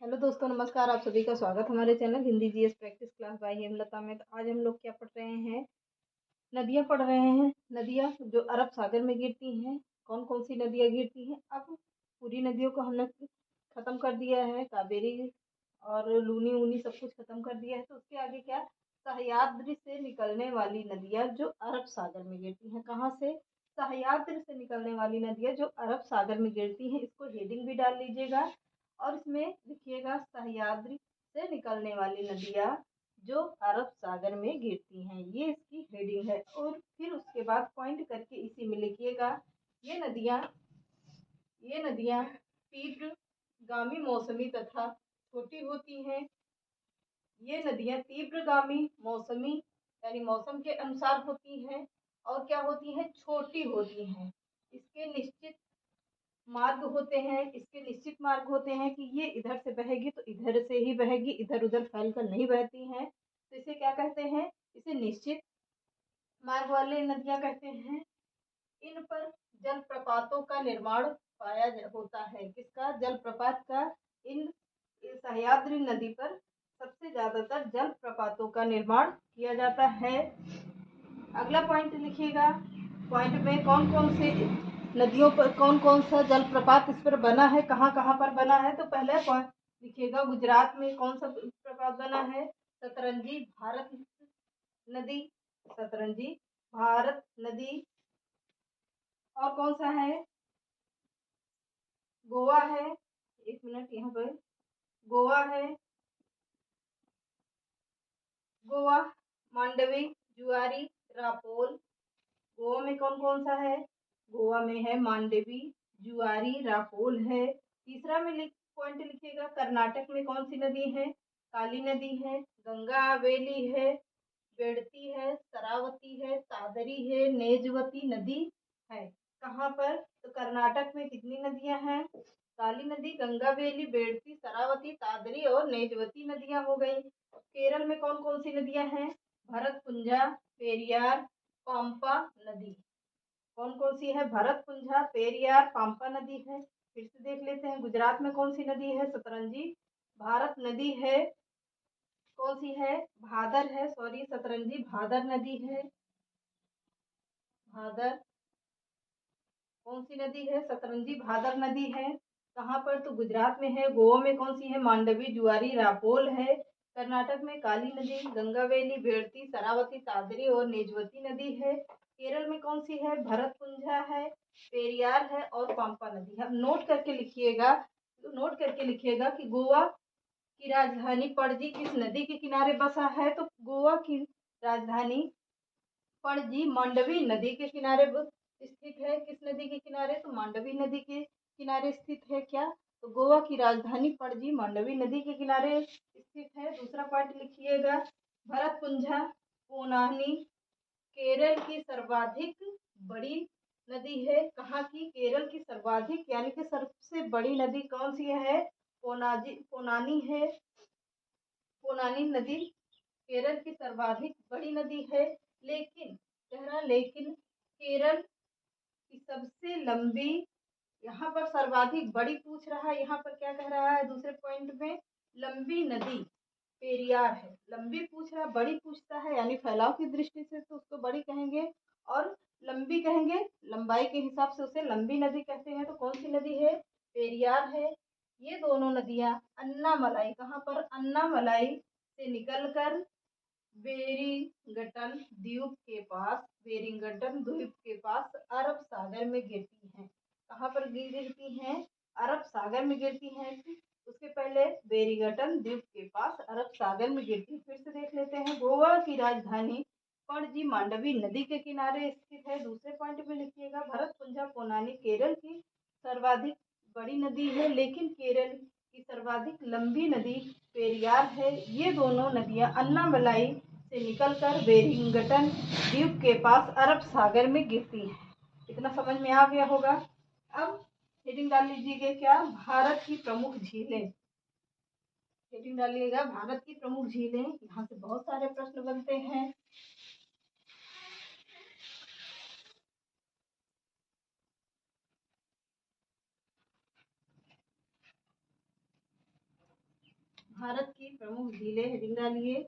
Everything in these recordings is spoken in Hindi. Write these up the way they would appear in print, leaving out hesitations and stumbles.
हेलो दोस्तों, नमस्कार। आप सभी का स्वागत हमारे channel Hindi GS practice class by Hemlata में। तो आज हम लोग क्या पढ़ रहे हैं? नदियाँ पढ़ रहे हैं। नदियाँ जो अरब सागर में गिरती हैं। कौन कौन सी नदियाँ गिरती हैं? अब पूरी नदियों को हमने ख़त्म कर दिया है। कावेरी और लूनी ऊनी सब कुछ ख़त्म कर दिया है। तो उसके आगे क्या? सह्याद्री से निकलने वाली नदियाँ जो अरब सागर में गिरती हैं। कहाँ से? सह्याद्री से निकलने वाली नदियाँ जो अरब सागर में गिरती हैं। इसको हेडिंग भी डाल लीजिएगा और इसमें लिखिएगा सह्याद्री से निकलने वाली नदियाँ जो अरब सागर में गिरती हैं। ये इसकी हेडिंग है। और फिर उसके बाद पॉइंट करके इसी में लिखिएगा ये नदियाँ तीव्रगामी मौसमी तथा छोटी होती हैं। ये नदियाँ तीव्रगामी मौसमी यानी मौसम के अनुसार होती हैं और क्या होती हैं? छोटी होती हैं। इसके निश्चित मार्ग होते हैं। इसके निश्चित मार्ग होते हैं कि ये इधर से बहेगी तो इधर से ही बहेगी, इधर उधर फैलकर नहीं बहती हैं। तो इसे क्या कहते हैं? इसे निश्चित मार्ग वाले नदियाँ कहते हैं। इन पर जलप्रपातों का निर्माण होता है। किसका? जलप्रपात का। इन सह्याद्री नदी पर सबसे ज्यादातर जलप्रपातों का निर्माण किया जाता है। अगला पॉइंट लिखिएगा। पॉइंट में कौन कौन से नदियों पर कौन कौन सा जलप्रपात इस पर बना है, कहाँ कहाँ पर बना है? तो पहले पॉइंट लिखिएगा, गुजरात में कौन सा प्रपात बना है? सतरंजी भारत नदी। सतरंजी भारत नदी। और कौन सा है? गोवा है। एक मिनट, यहाँ पर गोवा है। गोवा, मांडवी, जुआरी, रापोल। गोवा में कौन कौन सा है? गोवा में है मांडवी, जुआरी, रापोल है। तीसरा में पॉइंट लिखिएगा, कर्नाटक में कौन सी नदी है? काली नदी है, गंगा वेली है, बेड़ती है, शरावती है, तादरी है, नेजवती नदी है। कहाँ पर? तो कर्नाटक में कितनी नदियां हैं? काली नदी, गंगा वेली, बेड़ती, शरावती, तादरी और नेजवती नदियां हो गई। केरल में कौन कौन सी नदियां हैं? भरतपुंजा, पेरियार, पाम्पा नदी। कौन कौन सी है? भरतपुंजा, पेरियार, पाम्पा नदी है। फिर से देख लेते हैं। गुजरात में कौन सी नदी है? सतरंजी भारत नदी है। कौन सी है? भादर है, सॉरी, सतरंजी भादर नदी है। भादर कौन सी नदी है? सतरंजी भादर नदी है। कहाँ पर? तो गुजरात में है। गोवा में कौन सी है? मांडवी, जुआरी, रापोल है। कर्नाटक में काली नदी, गंगावेली, बेड़ती, शरावती, तादरी और नेजवती नदी है। केरल में कौन सी है? भरतपुंजा है, पेरियार है और पाम्पा नदी है। नोट करके लिखिएगा। नोट करके लिखिएगा कि गोवा की राजधानी पणजी किस नदी के किनारे बसा है? तो गोवा की राजधानी पणजी मांडवी नदी के किनारे स्थित है। किस नदी के किनारे? तो मांडवी नदी के किनारे स्थित है। क्या? तो गोवा की राजधानी पणजी मांडवी नदी के किनारे स्थित है। दूसरा पॉइंट लिखिएगा, भरतपुंजा पोनानी केरल की सर्वाधिक बड़ी नदी है। कहाँ की? केरल की सर्वाधिक यानी कि सबसे बड़ी नदी कौन सी है? पोनानी है। पोनानी नदी केरल की सर्वाधिक बड़ी नदी है। लेकिन कह रहा, लेकिन केरल की सबसे लंबी, यहाँ पर सर्वाधिक बड़ी पूछ रहा है। यहाँ पर क्या कह रहा है दूसरे पॉइंट में? लंबी नदी पेरियार है। लंबी पूछ रहा, बड़ी पूछता है यानी फैलाव की दृष्टि से तो उसको बड़ी कहेंगे और लंबी कहेंगे, लंबाई के हिसाब से उसे लंबी नदी कहते हैं। तो कौन सी नदी है? पेरियार है। ये दोनों नदियां अन्नामलाई, कहाँ पर? अन्नामलाई से निकलकर बेरिंगटन द्वीप के पास अरब सागर में गिरती हैं। कहाँ पर गिरती हैं? अरब सागर में गिरती हैं। उसके पहले बेरिंगटन द्वीप के पास अरब सागर में गिरती। फिर से देख लेते हैं। गोवा की राजधानी पणजी मांडवी नदी के किनारे स्थित है। दूसरे पॉइंट में लिखिएगा, भरतपुंजा पोनानी केरल की सर्वाधिक बड़ी नदी है, लेकिन केरल की सर्वाधिक लंबी नदी पेरियार है। ये दोनों नदियां अन्नामलाई से निकलकर बेरिंगटन द्वीप के पास अरब सागर में गिरती हैं। इतना समझ में आ गया होगा। अब हेडिंग डाल लीजिएगा, क्या? भारत की प्रमुख झीलें। हेडिंग डालिएगा, भारत की प्रमुख झीलें। यहाँ से बहुत सारे प्रश्न बनते हैं। भारत की प्रमुख झीलें हेडिंग डालिए।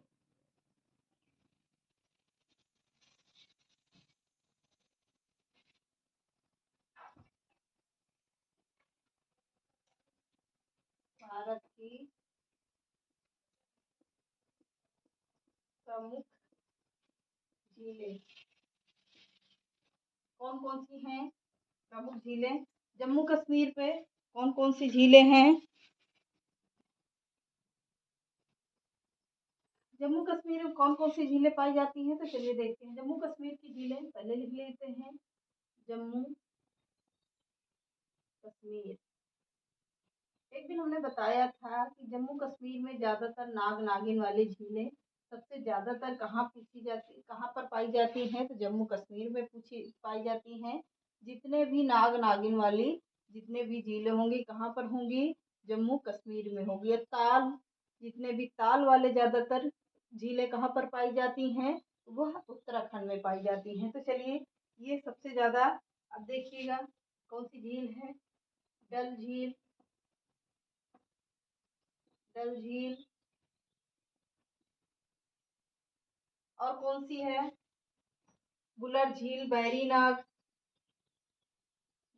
भारत की प्रमुख झीलें कौन कौन सी हैं? प्रमुख झीलें जम्मू कश्मीर पे कौन कौन सी झीलें हैं? जम्मू कश्मीर में कौन कौन सी झीलें पाई जाती हैं? तो चलिए देखते हैं। जम्मू कश्मीर की झीलें पहले लिख लेते हैं। जम्मू कश्मीर, एक दिन हमने बताया था कि जम्मू कश्मीर में ज्यादातर नाग नागिन वाली झीलें सबसे ज्यादातर कहाँ पूछी जाती, कहाँ पर पाई जाती हैं? तो जम्मू कश्मीर में पूछी पाई जाती हैं। जितने भी नाग नागिन वाली जितने भी झीलें होंगी कहाँ पर होंगी? जम्मू कश्मीर में होगी। और ताल, जितने भी ताल वाले ज्यादातर झीलें कहाँ पर पाई जाती हैं? वह उत्तराखंड में पाई जाती हैं। तो चलिए ये सबसे ज्यादा, अब देखिएगा कौन सी झील है। डल झील, डल झील। और कौन सी है? बुलर झील, बैरीनाग,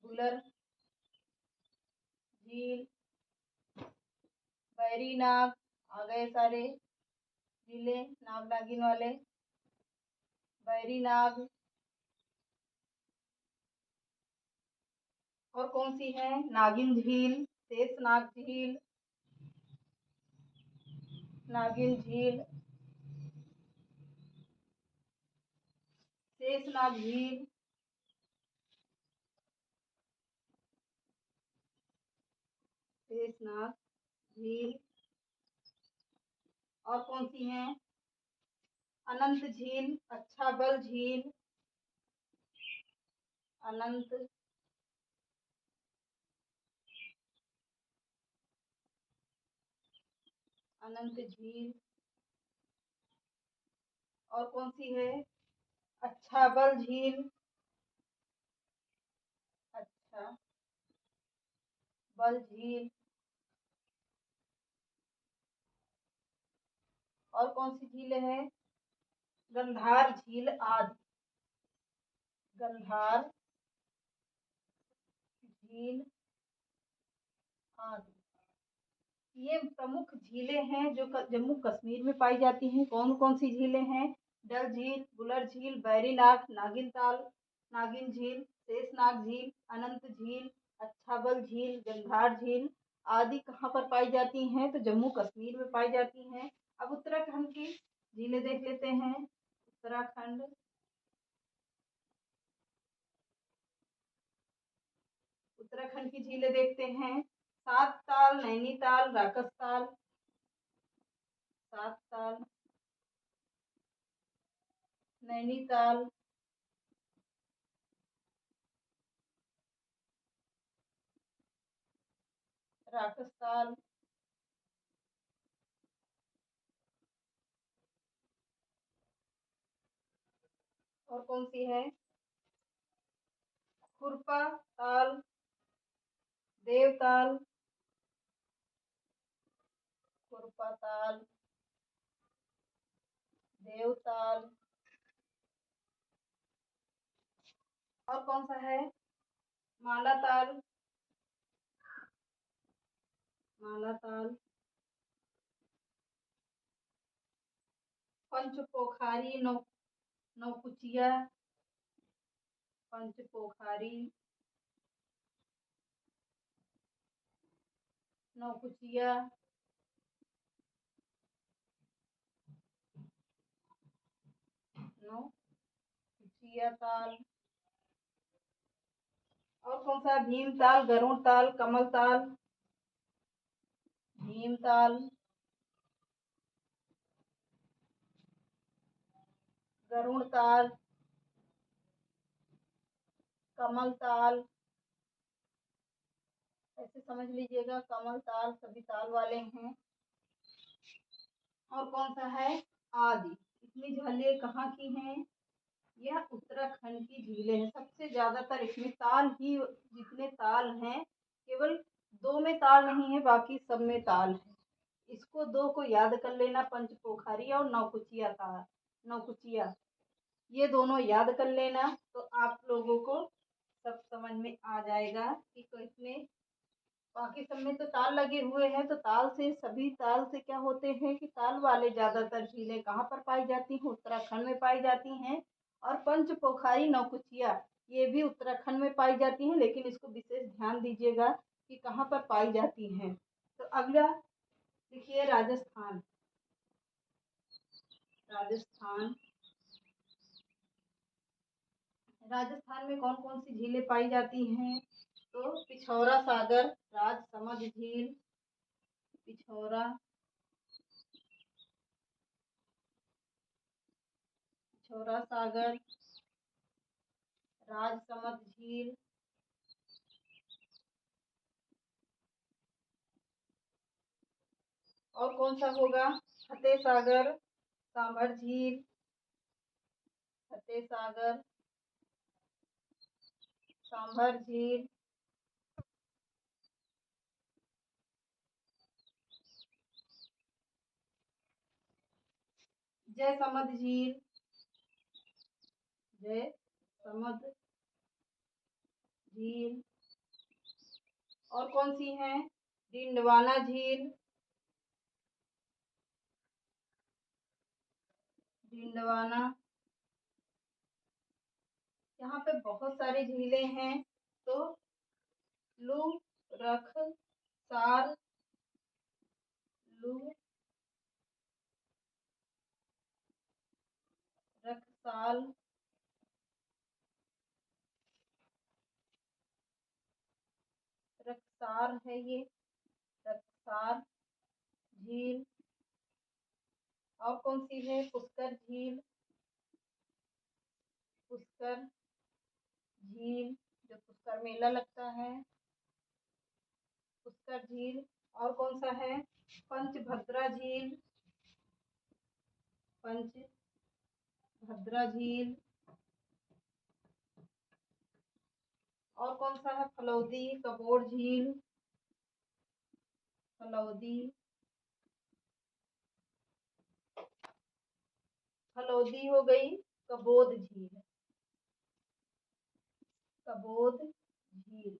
बुलर झील, बैरीनाग, आ गए सारे झीलें नाग नागिन वाले। बैरीनाग। और कौन सी है? नागिन झील, शेषनाग झील, नागिन झील, शेषनाग झील, शेषनाग झील। और कौन सी है? अनंत झील, अच्छाबल झील, अनंत अनंत झील। और कौन सी है? अच्छाबल झील, अच्छा बल झील। और कौन सी झीलें हैं? गंधार झील आदि, गंधार झील आदि। ये प्रमुख झीलें हैं जो जम्मू कश्मीर में पाई जाती हैं। कौन कौन सी झीलें हैं? डल झील, बुलर झील, बैरीनाग, नागिन ताल, नागिन झील, शेषनाग झील, अनंत झील, अच्छाबल झील, गंधार झील आदि कहाँ पर पाई जाती हैं? तो जम्मू कश्मीर में पाई जाती हैं। अब उत्तराखंड की झीलें देख लेते हैं। उत्तराखंड, उत्तराखंड की झीलें देखते हैं। सात ताल, नैनीताल, राकसताल, सात ताल, नैनीताल, राकसताल। और कौन सी है? खुरपा ताल, देवताल, खुरपा ताल, देवताल। और कौन सा है? माला ताल, माला ताल, पंचपोखारी, नौकुचिया, पंचपोखारी, नौकुचिया। नौकुचिया ताल। और कौन सा? भीमताल, गरुड़ ताल, कमल ताल, भीमताल, गरुड़ ताल, कमल ताल। ऐसे समझ लीजिएगा कमल ताल सभी ताल वाले हैं। और कौन सा है? आदि। इतनी झीलें कहाँ की हैं? यह उत्तराखंड की झीलें हैं। सबसे ज्यादातर इसमें ताल ही, जितने ताल हैं केवल दो में ताल नहीं है, बाकी सब में ताल है। इसको दो को याद कर लेना, पंचपोखरी और नौकुचिया था, नौकुचिया, ये दोनों याद कर लेना तो आप लोगों को सब समझ में आ जाएगा कि इसमें बाकी सब में तो ताल लगे हुए हैं। तो ताल से, सभी ताल से क्या होते हैं कि ताल वाले ज्यादातर झीलें कहाँ पर पाई जाती हैं? उत्तराखंड में पाई जाती हैं। और पंचपोखरी नौकुचिया ये भी उत्तराखंड में पाई जाती हैं, लेकिन इसको विशेष ध्यान दीजिएगा कि कहाँ पर पाई जाती हैं। तो अगला देखिए राजस्थान। राजस्थान राजस्थान में कौन कौन सी झीलें पाई जाती हैं? तो पिछौरा सागर, राजसमंद झील, पिछौरा पिछौरा सागर, राजसमंद झील, और कौन सा होगा? फतेह सागर, सांभर झील, फतेह सागर, सांभर झील, जयसमंद झील, जयसमंद झील, और कौन सी है? डिंडवाना झील, डिंडवाना। यहाँ पे बहुत सारी झीलें हैं। तो लू, रख, सार, लू, रख, साल, रखसार है ये, रखसार झील। और कौन सी है? पुष्कर झील, पुष्कर झील, जो पुष्कर मेला लगता है, पुष्कर झील। और कौन सा है? पंचभद्रा झील, पंचभद्रा झील। और कौन सा है? फलौदी कबोर झील, फलौदी, फलौदी हो गई, कबोद झील, कबोद झील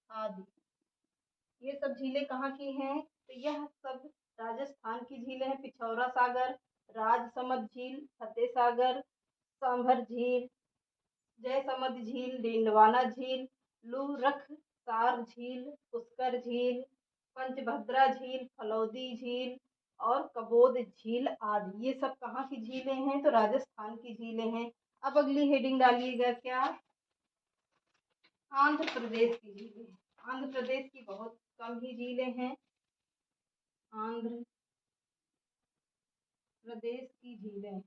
आदि। ये सब झीलें कहाँ की हैं? तो यह सब राजस्थान की झीलें हैं। पिछौरा सागर, राजसमंद झील, फतेह सागर, सांभर झील, जयसमंद झील, डिंडवाना झील, लूरख सार झील, पुष्कर झील, पंचभद्रा झील, फलौदी झील और कबोद झील आदि। ये सब कहाँ की झीलें हैं? तो राजस्थान की झीलें हैं। अब अगली हेडिंग डालिएगा क्या? आंध्र प्रदेश की झीलें। आंध्र प्रदेश की बहुत कम ही झीलें हैं। आंध्र प्रदेश की झीलें,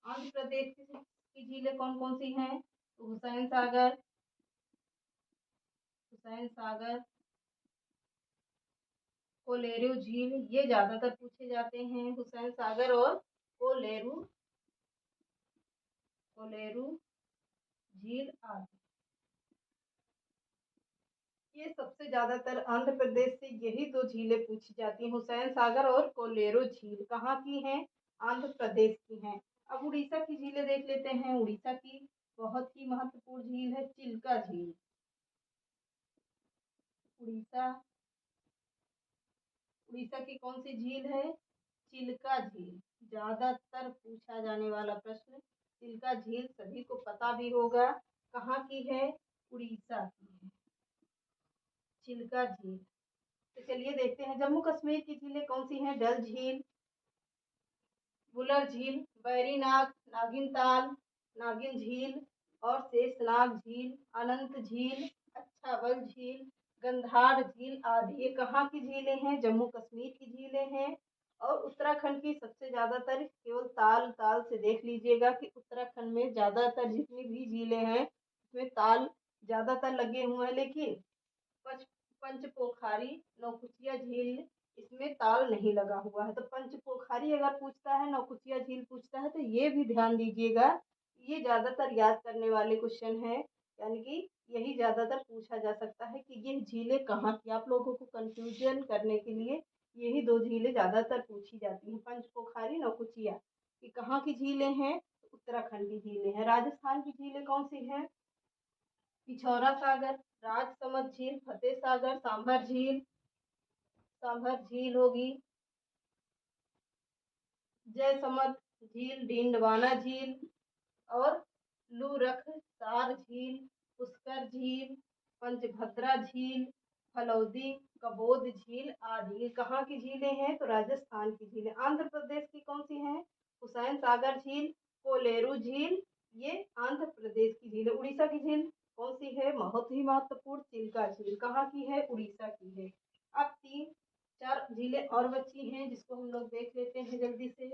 आंध्र प्रदेश की झीलें कौन कौन सी हैं? तो हुसैन सागर, हुसैन सागर, कोलेरू झील, ये ज्यादातर पूछे जाते हैं। हुसैन सागर और कोलेरू, कोलेरू झील आदि। ये सबसे ज्यादातर आंध्र प्रदेश से यही दो झीलें पूछी जाती हैं, हुसैन सागर और कोलेरू झील। कहाँ की हैं? आंध्र प्रदेश की हैं। अब उड़ीसा की झीलें देख लेते हैं। उड़ीसा की बहुत ही महत्वपूर्ण झील है चिल्का झील। उड़ीसा, उड़ीसा की कौन सी झील है? चिल्का झील। ज्यादातर पूछा जाने वाला प्रश्न, चिल्का झील सभी को पता भी होगा। कहाँ की है? उड़ीसा की है चिल्का झील। तो चलिए देखते हैं जम्मू कश्मीर की झीलें कौन सी हैं। डल झील, बुलर झील, बैरीनाग, नागिन ताल, नागिन झील और शेषनाग झील, अनंत झील, अच्छाबल झील, गंधार झील आदि। ये कहाँ की झीलें हैं? जम्मू कश्मीर की झीलें हैं। और उत्तराखंड की सबसे ज्यादातर केवल ताल, ताल से देख लीजिएगा कि उत्तराखंड में ज्यादातर जितनी भी झीलें हैं उसमें ताल ज्यादातर लगे हुए हैं, लेकिन पंचपोखरी नौकुचिया झील इसमें ताल नहीं लगा हुआ है। तो पंचपोखरी अगर पूछता है, नौकुचिया झील पूछता है, तो ये भी ध्यान दीजिएगा, ये ज्यादातर याद करने वाले क्वेश्चन है। यानी कि यही ज़्यादातर पूछा जा सकता है कि ये झीलें कहाँ की। आप लोगों को कंफ्यूजन करने के लिए यही दो झीलें ज़्यादातर पूछी जाती हैं, पंचपोखरी नौकुचिया, कि कहाँ की झीलें हैं। तो उत्तराखंड की झीलें हैं। राजस्थान की झीलें कौन सी हैं? पिछौरा सागर, राजसमंद झील, फतेह सागर, सांभर झील होगी, जयसमंद झील, डीडवाना झील और लूरखसार झील, पुष्कर झील, पंचभद्रा झील, फलौदी, कबोद झील आदि। ये कहाँ की झीलें हैं? तो राजस्थान की झीलें। आंध्र प्रदेश की कौन सी हैं? हुसैन सागर झील, कोलेरू झील, ये आंध्र प्रदेश की झील है। उड़ीसा की झील कौन सी है? बहुत ही महत्वपूर्ण, चिल्का झील। कहाँ की है? उड़ीसा की है। अब तीन चार झीलें और बची हैं जिसको हम लोग देख लेते हैं जल्दी से।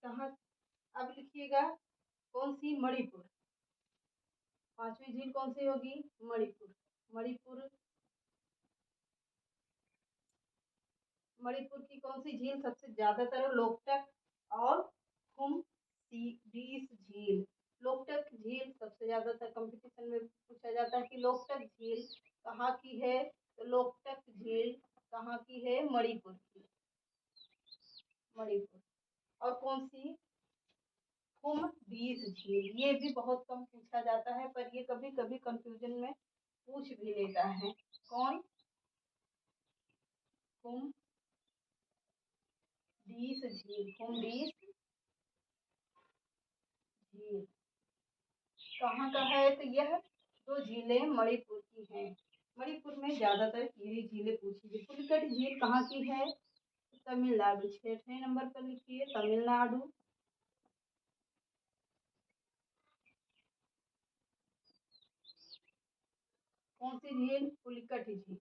कहाँ? अब लिखिएगा, कौन सी? मणिपुर। पांचवी झील कौन सी होगी? मणिपुर। मणिपुर मणिपुर की कौन सी झील सबसे ज्यादातर? लोकटक और खुमडीस झील। लोकटक झील सबसे ज्यादातर कंपटीशन में पूछा जाता है कि लोकटक झील कहाँ की है। तो लोकटक झील कहाँ की है? मणिपुर की। मणिपुर। और कौन सी? खुमडीस झील। ये भी बहुत कम पूछा जाता है, पर ये कभी कभी कंफ्यूजन में पूछ भी लेता है। कौन? खुमडीस झील। खुमडीस झील कहाँ का है? तो यह दो झीलें मणिपुर की हैं। मणिपुर में ज्यादातर यही झीलें पूछी गई। पुलिकट झील कहाँ की है? तमिलनाडु। 6वें नंबर पर लिखिए, तमिलनाडु। कौन सी झील? पुलिकट झील।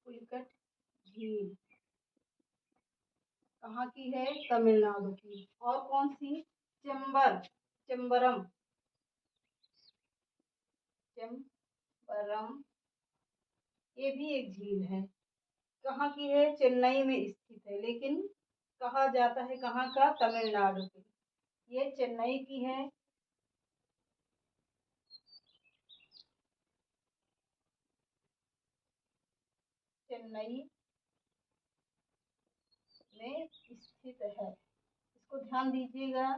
पुलिकट झील कहाँ की है? तमिलनाडु की। और कौन सी? चंबरम। चंबरम ये भी एक झील है। कहाँ की है? चेन्नई में स्थित है, लेकिन कहा जाता है कहाँ का? तमिलनाडु की। ये चेन्नई की है। चेन्नई में स्थित है, इसको ध्यान दीजिएगा।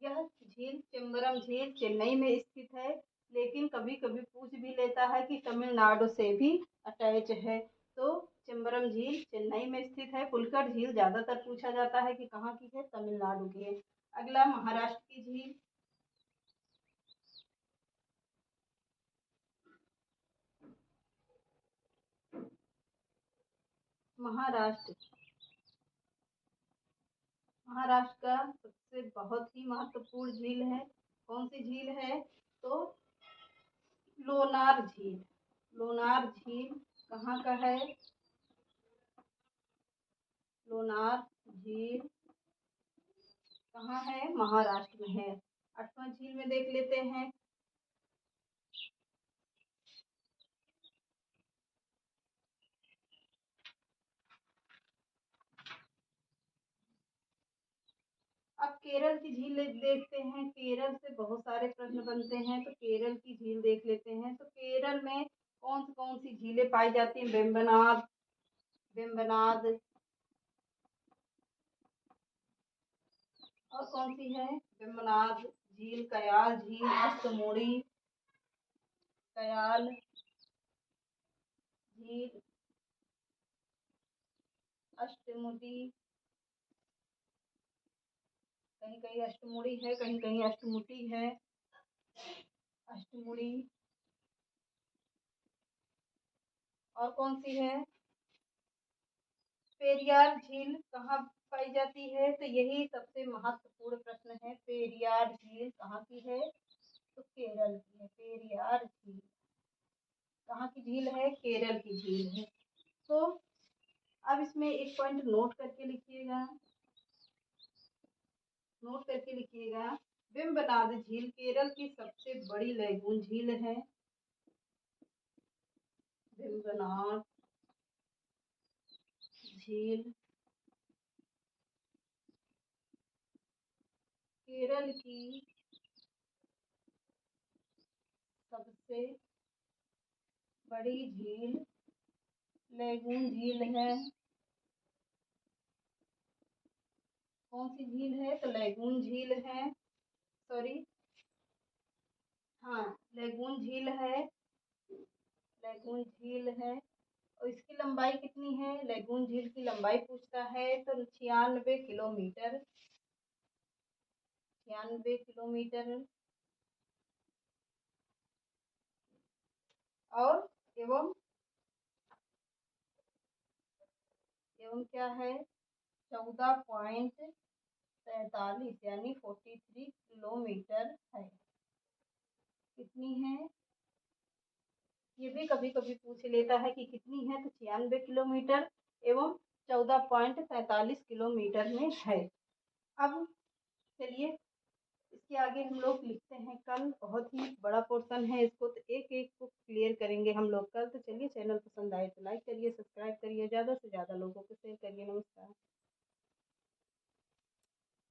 यह झील चेम्बरम झील चेन्नई में स्थित है, लेकिन कभी कभी पूछ भी लेता है कि तमिलनाडु से भी अटैच है। तो चेम्बरम झील चेन्नई में स्थित है। पुलकट झील ज्यादातर पूछा जाता है कि कहाँ की है? तमिलनाडु की है। अगला, महाराष्ट्र की झील। महाराष्ट्र महाराष्ट्र का सबसे बहुत ही महत्वपूर्ण झील है। कौन सी झील है? तो लोनार झील। लोनार झील कहाँ का है? लोनार झील कहाँ है? महाराष्ट्र में है। 8वां झील में देख लेते हैं। अब केरल की झील देखते हैं। केरल से बहुत सारे प्रश्न बनते हैं, तो केरल की झील देख लेते हैं। तो केरल में कौन सी झीलें पाई जाती हैं? वेम्बनाड, वेम्बनाड और कौन सी है? वेम्बनाड झील, कयाल झील, अष्टमुड़ी, कयाल झील, अष्टमुड़ी, कहीं कहीं अष्टमुड़ी है, कहीं कहीं अष्टमुटी है। अष्टमुड़ी। और कौन सी है? पेरियार झील कहाँ पाई जाती है? तो यही सबसे महत्वपूर्ण प्रश्न है। पेरियार झील कहाँ की है? तो केरल की है। पेरियार झील कहाँ की झील है? केरल की झील है। तो अब इसमें एक पॉइंट नोट करके लिखिएगा। वेम्बनाड झील केरल की सबसे बड़ी लैगून झील है। वेम्बनाड झील केरल की सबसे बड़ी झील लैगून झील है। कौन सी झील है? तो लैगून झील है। सॉरी, हाँ, लैगून झील है। लैगून झील है। और इसकी लंबाई कितनी है? लैगून झील की लंबाई पूछता है तो 96 किलोमीटर। 96 किलोमीटर। और एवं क्या है? 14.43 यानी 43 किलोमीटर है। कितनी है? ये भी कभी कभी पूछ लेता है कि कितनी है, तो 96 किलोमीटर एवं 14.43 किलोमीटर में है। अब चलिए इसके आगे हम लोग लिखते हैं कल। बहुत ही बड़ा पोर्शन है, इसको तो एक एक को क्लियर करेंगे हम लोग कल। तो चलिए, चैनल पसंद आए तो लाइक करिए, सब्सक्राइब करिए, ज़्यादा से ज़्यादा लोगों को शेयर करिए। नमस्कार।